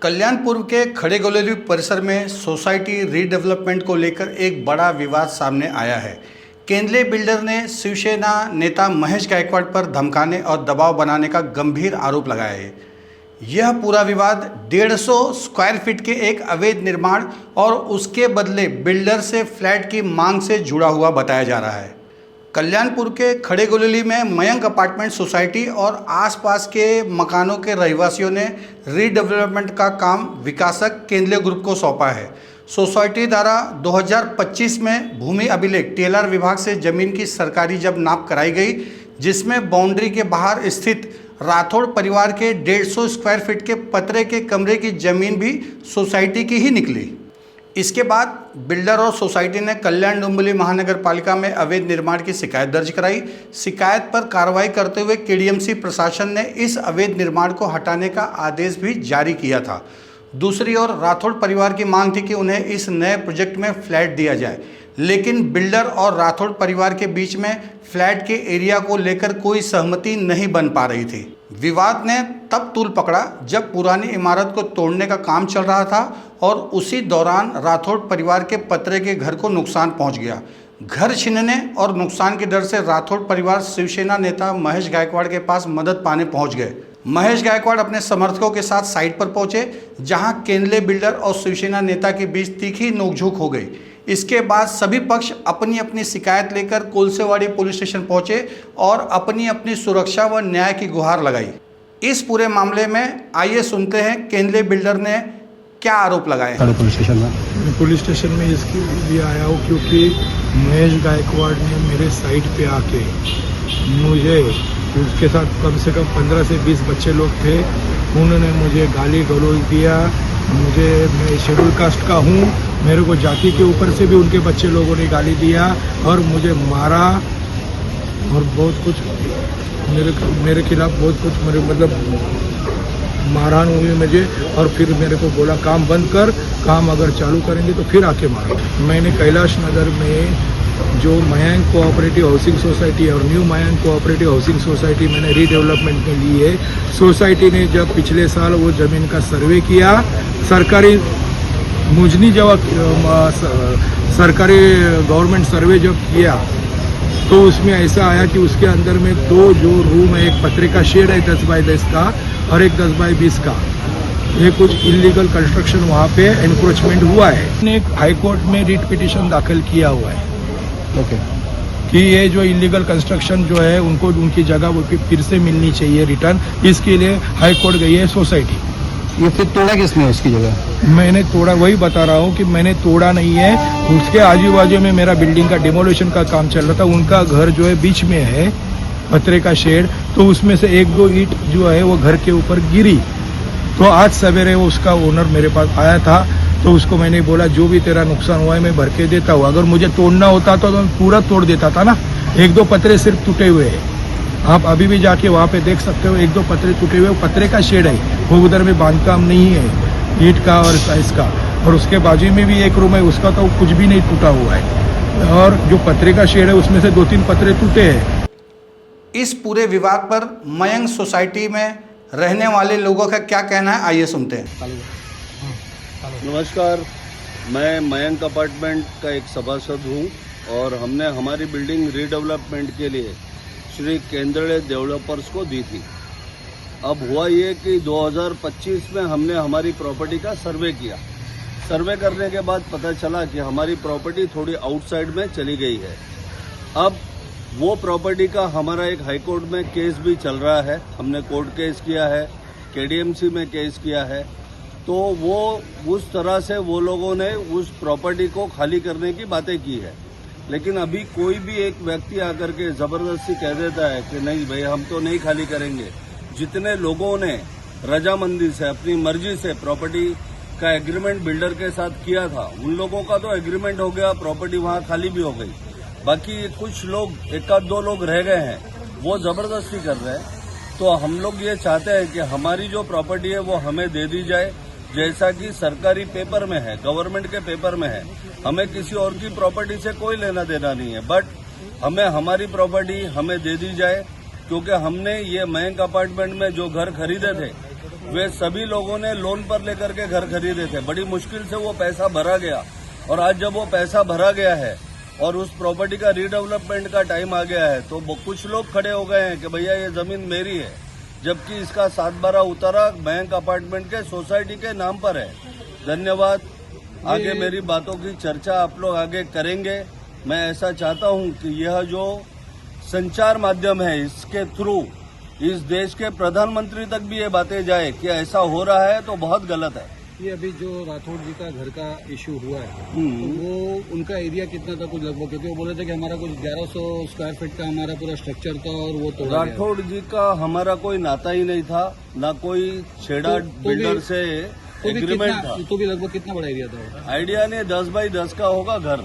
कल्याणपुर के खड़े गोलेली परिसर में सोसाइटी रीडेवलपमेंट को लेकर एक बड़ा विवाद सामने आया है। केंद्रीय बिल्डर ने शिवसेना नेता महेश गायकवाड़ पर धमकाने और दबाव बनाने का गंभीर आरोप लगाया है। यह पूरा विवाद 150 स्क्वायर फीट के एक अवैध निर्माण और उसके बदले बिल्डर से फ्लैट की मांग से जुड़ा हुआ बताया जा रहा है। कल्याणपुर के खड़े गोलेली में मयंक अपार्टमेंट सोसाइटी और आसपास के मकानों के रहवासियों ने रीडेवलपमेंट का काम विकासक केंद्रीय ग्रुप को सौंपा है। सोसाइटी द्वारा 2025 में भूमि अभिलेख टेलर विभाग से जमीन की सरकारी जब नाप कराई गई, जिसमें बाउंड्री के बाहर स्थित राठौड़ परिवार के 150 स्क्वायर फीट के पतरे के कमरे की जमीन भी सोसाइटी की ही निकली। इसके बाद बिल्डर और सोसाइटी ने कल्याण डोंबिवली महानगर पालिका में अवैध निर्माण की शिकायत दर्ज कराई। शिकायत पर कार्रवाई करते हुए केडीएमसी प्रशासन ने इस अवैध निर्माण को हटाने का आदेश भी जारी किया था। दूसरी ओर राठौड़ परिवार की मांग थी कि उन्हें इस नए प्रोजेक्ट में फ्लैट दिया जाए, लेकिन बिल्डर और राठौड़ परिवार के बीच में फ्लैट के एरिया को लेकर कोई सहमति नहीं बन पा रही थी। विवाद ने तब तूल पकड़ा जब पुरानी इमारत को तोड़ने का काम चल रहा था और उसी दौरान राठौड़ परिवार के पतरे के घर को नुकसान पहुंच गया। घर छीनने और नुकसान के डर से राठौड़ परिवार शिवसेना नेता महेश गायकवाड़ के पास मदद पाने पहुंच गए। महेश गायकवाड़ अपने समर्थकों के साथ साइट पर पहुंचे, जहां केंद्रीय बिल्डर और शिवसेना नेता के बीच तीखी नोकझोंक हो गई। इसके बाद सभी पक्ष अपनी अपनी शिकायत लेकर कोलसेवाड़ी पुलिस स्टेशन पहुंचे और अपनी अपनी सुरक्षा व न्याय की गुहार लगाई। इस पूरे मामले में आइए सुनते हैं केंद्रीय बिल्डर ने क्या आरोप लगाए। पुलिस स्टेशन में इसके लिए आया हूँ क्योंकि महेश गायकवाड़ ने मेरे साइट पे आके मुझे, उसके साथ कम से कम 15 से 20 बच्चे लोग थे, उन्होंने मुझे गाली गलौज दिया। मैं शेड्यूल कास्ट का हूँ, मेरे को जाति के ऊपर से भी उनके बच्चे लोगों ने गाली दिया और मुझे मारा और बहुत कुछ मेरे खिलाफ बहुत कुछ मारहान हुई मुझे। और फिर मेरे को बोला काम बंद कर, काम अगर चालू करेंगे तो फिर आके मारो। मैंने कैलाश नगर में जो मयंक कोऑपरेटिव हाउसिंग सोसाइटी और new Mayank cooperative housing society मैंने रीडेवलपमेंट के लिए, सोसाइटी ने जब पिछले साल वो ज़मीन का सर्वे किया, सरकारी मुजनी जब सरकारी गवर्नमेंट सर्वे जब किया तो उसमें ऐसा आया कि उसके अंदर में 2 जो रूम है, एक पतरे का शेड है 10 बाय 10 का और एक 10 बाय 20 का, ये कुछ इलीगल कंस्ट्रक्शन वहाँ पे एनक्रोचमेंट हुआ है। ने एक हाई कोर्ट में रिट पिटीशन दाखिल किया हुआ है कि ये जो इलीगल कंस्ट्रक्शन जो है उनको उनकी जगह वो फिर से मिलनी चाहिए रिटर्न। इसके लिए हाई कोर्ट गई है सोसाइटी। ये फिर तोड़ा किसने उसकी जगह? मैंने तोड़ा, वही बता रहा हूँ कि मैंने तोड़ा नहीं है। उसके आजू बाजू में मेरा बिल्डिंग का डिमोलिशन का काम चल रहा था, उनका घर जो है बीच में है पतरे का शेड, तो उसमें से 1-2 ईंट जो है वो घर के ऊपर गिरी। तो आज सवेरे वो उसका ओनर मेरे पास आया था, तो उसको मैंने बोला जो भी तेरा नुकसान हुआ है मैं भर के देता हूँ। अगर मुझे तोड़ना होता तो मैं पूरा तोड़ देता था ना। 1-2 पतरे सिर्फ टूटे हुए हैं, आप अभी भी जाके वहाँ पे देख सकते हो। 1-2 पतरे टूटे हुए, पतरे का शेड है, वो उधर में बांधकाम नहीं है ईंट का और साइज का। और उसके बाजू में भी एक रूम है, उसका तो कुछ भी नहीं टूटा हुआ है। और जो पतरे का शेड है उसमें से 2-3 पतरे टूटे हैं। इस पूरे विवाद पर मयंक सोसाइटी में रहने वाले लोगों का क्या कहना है, आइए सुनते हैं। नमस्कार, मैं मयंक अपार्टमेंट का एक सभासद हूं और हमने हमारी बिल्डिंग रीडेवलपमेंट के लिए श्री केंद्रीय डेवलपर्स को दी थी। अब हुआ ये कि 2025 में हमने हमारी प्रॉपर्टी का सर्वे किया। सर्वे करने के बाद पता चला कि हमारी प्रॉपर्टी थोड़ी आउटसाइड में चली गई है। अब वो प्रॉपर्टी का हमारा एक हाई कोर्ट में केस भी चल रहा है। हमने कोर्ट केस किया है, केडीएमसी में केस किया है। तो वो उस तरह से वो लोगों ने उस प्रॉपर्टी को खाली करने की बातें की है, लेकिन अभी कोई भी एक व्यक्ति आकर के जबरदस्ती कह देता है कि नहीं भाई हम तो नहीं खाली करेंगे। जितने लोगों ने रजामंदी से अपनी मर्जी से प्रॉपर्टी का एग्रीमेंट बिल्डर के साथ किया था, उन लोगों का तो एग्रीमेंट हो गया, प्रॉपर्टी वहां खाली भी हो गई। बाकी कुछ लोग, 1-2 लोग रह गए हैं, वो जबरदस्ती कर रहे हैं। तो हम लोग ये चाहते हैं कि हमारी जो प्रॉपर्टी है वो हमें दे दी जाए, जैसा कि सरकारी पेपर में है, गवर्नमेंट के पेपर में है। हमें किसी और की प्रॉपर्टी से कोई लेना देना नहीं है, बट हमें हमारी प्रॉपर्टी हमें दे दी जाए, क्योंकि हमने ये मयंक अपार्टमेंट में जो घर खरीदे थे वे सभी लोगों ने लोन पर लेकर के घर खरीदे थे। बड़ी मुश्किल से वो पैसा भरा गया और आज जब वो पैसा भरा गया है और उस प्रॉपर्टी का रीडेवलपमेंट का टाइम आ गया है तो कुछ लोग खड़े हो गए हैं कि भैया ये जमीन मेरी है, जबकि इसका 7/12 उतारा बैंक अपार्टमेंट के सोसाइटी के नाम पर है। धन्यवाद। आगे मेरी बातों की चर्चा आप लोग आगे करेंगे। मैं ऐसा चाहता हूं कि यह जो संचार माध्यम है इसके थ्रू इस देश के प्रधानमंत्री तक भी ये बातें जाए कि ऐसा हो रहा है तो बहुत गलत है। ये अभी जो राठौड़ जी का घर का इशू हुआ है तो वो उनका एरिया कितना था कुछ लगभग, क्योंकि वो बोल रहे थे कि हमारा कुछ 1100 स्क्वायर फीट का हमारा पूरा स्ट्रक्चर था और वो तोड़ा गया। राठौड़ जी का हमारा कोई नाता ही नहीं था, ना कोई छेड़ा बिल्डर से एग्रीमेंट था। तो भी लगभग कितना बड़ा एरिया था? आइडिया नहीं, 10x10 का होगा घर,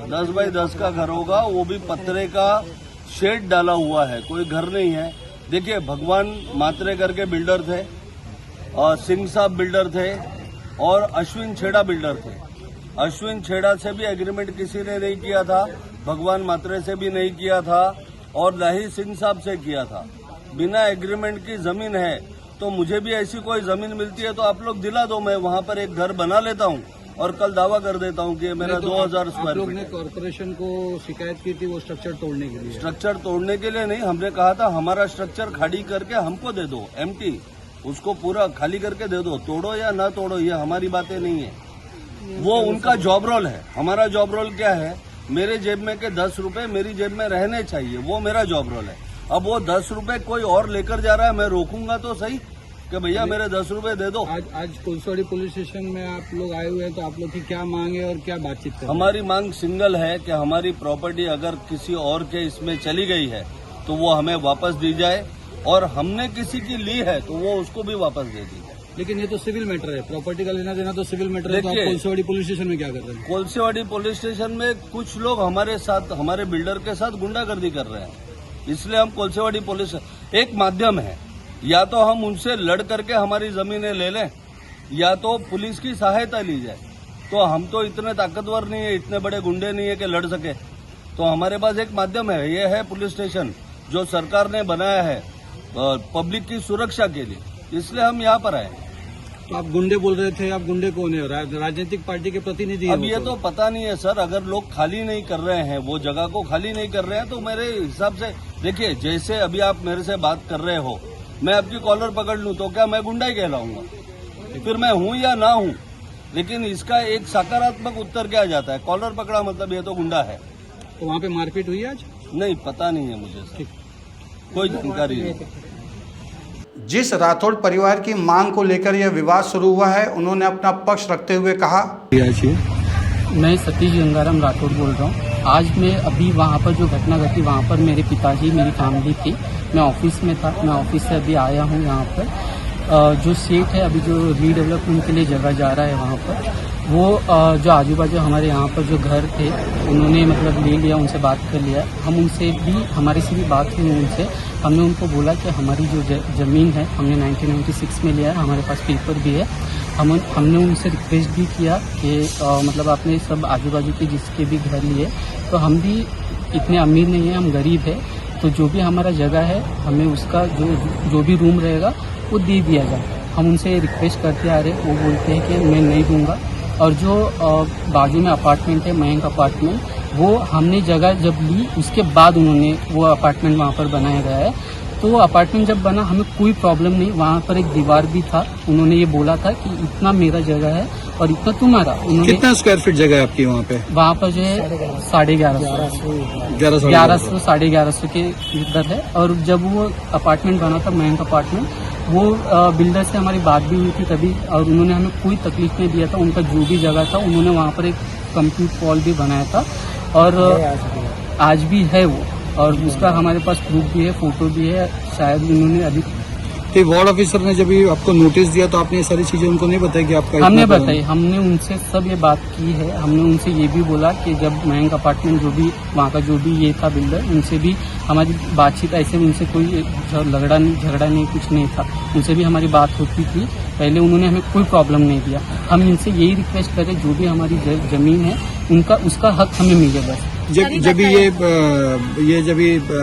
10x10 का घर होगा। वो भी पत्रे का शेड डाला हुआ है, कोई घर नहीं है। देखिए, भगवान मात्रे करके बिल्डर थे और सिंह साहब बिल्डर थे और अश्विन छेड़ा बिल्डर थे। अश्विन छेड़ा से भी एग्रीमेंट किसी ने नहीं किया था, भगवान मात्रे से भी नहीं किया था और ना ही सिंह साहब से किया था। बिना एग्रीमेंट की जमीन है तो मुझे भी ऐसी कोई जमीन मिलती है तो आप लोग दिला दो, मैं वहां पर एक घर बना लेता हूं और कल दावा कर देता हूं कि मेरा 2000 स्क्वायर लोग फीट ने कॉर्पोरेशन को शिकायत की थी वो स्ट्रक्चर तोड़ने के लिए। स्ट्रक्चर तोड़ने के लिए नहीं, हमने कहा था हमारा स्ट्रक्चर खाली करके हमको दे दो, एम्प्टी, उसको पूरा खाली करके दे दो, तोड़ो या ना तोड़ो ये हमारी बातें नहीं है। वो उनका जॉब रोल है। हमारा जॉब रोल क्या है? मेरे जेब में के 10 रुपए मेरी जेब में रहने चाहिए, वो मेरा जॉब रोल है। अब वो 10 रुपए कोई और लेकर जा रहा है, मैं रोकूंगा तो सही कि भैया मेरे 10 रुपए दे दो। आज कुलसवाड़ी पुलिस स्टेशन में आप लोग आए हुए हैं तो आप लोग की क्या मांग है और क्या बातचीत कर? हमारी मांग सिंगल है कि हमारी प्रॉपर्टी अगर किसी और के इसमें चली गई है तो वो हमें वापस दी जाए और हमने किसी की ली है तो वो उसको भी वापस दे दी जाए। लेकिन ये तो सिविल मैटर है, प्रॉपर्टी का लेना देना तो सिविल मैटर है। तो आप कोलसेवाड़ी पुलिस स्टेशन में क्या कर रहे हैं? कोलसेवाड़ी पुलिस स्टेशन में कुछ लोग हमारे साथ, हमारे बिल्डर के साथ गुंडागर्दी कर रहे हैं, इसलिए हम कोलसेवाड़ी पुलिस एक माध्यम है। या तो हम उनसे लड़ करके हमारी जमीनें ले लें या तो पुलिस की सहायता ली जाए। तो हम तो इतने ताकतवर नहीं है, इतने बड़े गुंडे नहीं है कि लड़ सके। तो हमारे पास एक माध्यम है, ये है पुलिस स्टेशन जो सरकार ने बनाया है पब्लिक की सुरक्षा के लिए, इसलिए हम यहाँ पर आए। तो आप गुंडे बोल रहे थे, आप गुंडे कौन है? राजनीतिक पार्टी के प्रतिनिधि? अब ये तो पता नहीं है सर। अगर लोग खाली नहीं कर रहे हैं, वो जगह को खाली नहीं कर रहे हैं तो मेरे हिसाब से देखिए, जैसे अभी आप मेरे से बात कर रहे हो, मैं आपकी कॉलर पकड़ लूं तो क्या मैं गुंडा ही कहलाऊंगा? फिर मैं हूं या ना हूं, लेकिन इसका एक सकारात्मक उत्तर क्या जाता है? कॉलर पकड़ा मतलब ये तो गुंडा है। तो वहाँ पे मारपीट हुई आज? नहीं, पता नहीं है मुझे सर, कोई जानकारी नहीं। जिस राठौड़ परिवार की मांग को लेकर यह विवाद शुरू हुआ है, उन्होंने अपना पक्ष रखते हुए कहा, मैं सतीश गंगाराम राठौड़ बोल रहा हूँ। आज मैं अभी वहाँ पर जो घटना घटी, वहाँ पर मेरे पिताजी, मेरी फैमिली थी, मैं ऑफिस में था। मैं ऑफिस से अभी आया हूँ यहाँ पर। जो सेट है अभी जो रीडेवलपमेंट के लिए जगह जा रहा है वहाँ पर, वो जो आजू बाजू हमारे यहाँ पर जो घर थे उन्होंने मतलब ले लिया, उनसे बात कर लिया। हम उनसे भी, हमारी से भी बात हुई उनसे। हमने उनको बोला कि हमारी जो ज़मीन है हमने 1996 में लिया है, हमारे पास पेपर भी है। हमने उनसे रिक्वेस्ट भी किया कि मतलब आपने सब आजू बाजू के जिसके भी घर लिए, तो हम भी इतने अमीर नहीं हैं, हम गरीब है, तो जो भी हमारा जगह है हमें उसका जो भी रूम रहेगा वो दे दिया जाए। हम उनसे रिक्वेस्ट करते आ रहे, वो बोलते हैं कि मैं नहीं दूंगा। और जो बाजू में अपार्टमेंट है, मयंक अपार्टमेंट, वो हमने जगह जब ली उसके बाद उन्होंने वो अपार्टमेंट वहाँ पर बनाया गया है। तो वो अपार्टमेंट जब बना हमें कोई प्रॉब्लम नहीं, वहाँ पर एक दीवार भी था। उन्होंने ये बोला था कि इतना मेरा जगह है और इतना तुम्हारा। उन्होंने कितना स्क्वायर फीट जगह है आपकी वहाँ पे? वहाँ पर जो है 1150 1150 के इधर है। और जब वो अपार्टमेंट बना था, मयंक अपार्टमेंट, वो बिल्डर से हमारी बात भी हुई थी तभी, और उन्होंने हमें कोई तकलीफ नहीं दिया था। उनका जो भी जगह था उन्होंने वहाँ पर एक कंप्लीट वॉल भी बनाया था और आज भी है वो, और उसका हमारे पास प्रूफ भी है, फोटो भी है। शायद उन्होंने अभी तो वार्ड ऑफिसर ने जब आपको नोटिस दिया तो आपने ये सारी चीजें उनको नहीं बताई कि आपका? हमने बताई, हमने उनसे सब ये बात की है। हमने उनसे ये भी बोला कि जब मयंक अपार्टमेंट जो भी वहाँ का जो भी ये था बिल्डर, उनसे भी हमारी बातचीत, ऐसे उनसे कोई झगड़ा नहीं, कुछ नहीं था। उनसे भी हमारी बात होती थी पहले, उन्होंने हमें कोई प्रॉब्लम नहीं दिया। हम इनसे यही रिक्वेस्ट करें, जो भी हमारी जमीन है उनका उसका हक हमें मिले बस। जब ये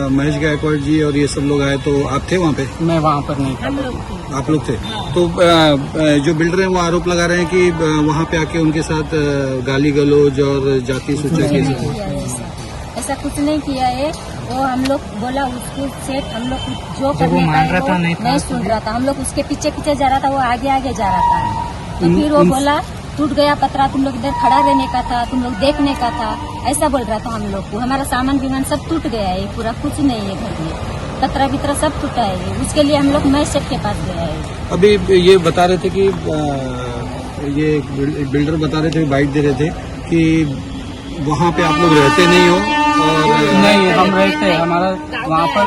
महेश गायकवाड़ जी और ये सब लोग आए तो आप थे वहाँ पे? मैं वहाँ पर नहीं था। आप लोग थे? तो जो बिल्डर हैं वो आरोप लगा रहे हैं कि वहाँ पे आके उनके साथ गाली गलौज और जाति सूचक के साथ ऐसा कुछ नहीं किया है। वो हम लोग बोला उसको सेठ हम लोग जो करने का वो नहीं सुन रहा था। हम लोग उसके पीछे पीछे जा रहा था, वो आगे आगे जा रहा था। तो फिर वो बोला टूट गया पतरा, तुम लोग इधर खड़ा रहने का था, तुम लोग देखने का था, ऐसा बोल रहा था हम लोग को। हमारा सामान विमान सब टूट गया है, पूरा कुछ नहीं है घर में, पतरा बितरा सब टूटा है। उसके लिए हम लोग महेश सेठ के पास गया है। अभी ये बता रहे थे कि ये बिल्डर बता रहे थे, बाइट दे रहे थे कि वहाँ पे आप लोग रहते नहीं हो और नहीं, हम रहते हैं, हमारा वहाँ पर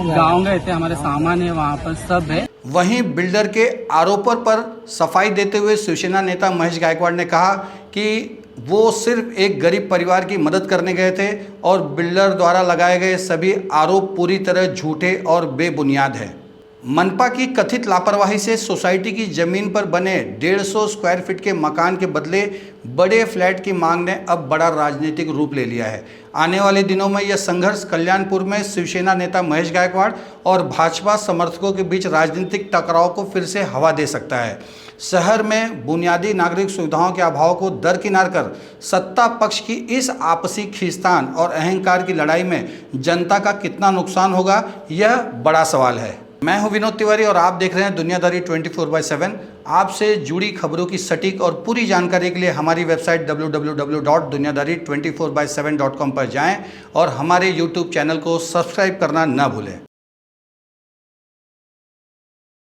गाँव गए थे, हमारे सामान है वहाँ पर सब है। वहीं बिल्डर के आरोपों पर सफाई देते हुए शिवसेना नेता महेश गायकवाड़ ने कहा कि वो सिर्फ एक गरीब परिवार की मदद करने गए थे और बिल्डर द्वारा लगाए गए सभी आरोप पूरी तरह झूठे और बेबुनियाद है। मनपा की कथित लापरवाही से सोसाइटी की जमीन पर बने 150 स्क्वायर फीट के मकान के बदले बड़े फ्लैट की मांग ने अब बड़ा राजनीतिक रूप ले लिया है। आने वाले दिनों में यह संघर्ष कल्याणपुर में शिवसेना नेता महेश गायकवाड़ और भाजपा समर्थकों के बीच राजनीतिक टकराव को फिर से हवा दे सकता है। शहर में बुनियादी नागरिक सुविधाओं के अभाव को दरकिनार कर सत्ता पक्ष की इस आपसी खींचतान और अहंकार की लड़ाई में जनता का कितना नुकसान होगा, यह बड़ा सवाल है। मैं हूं विनोद तिवारी और आप देख रहे हैं दुनियादारी 24/7। आपसे जुड़ी खबरों की सटीक और पूरी जानकारी के लिए हमारी वेबसाइट www.दुनियादारी24/7.com पर जाएं और हमारे YouTube चैनल को सब्सक्राइब करना न भूलें।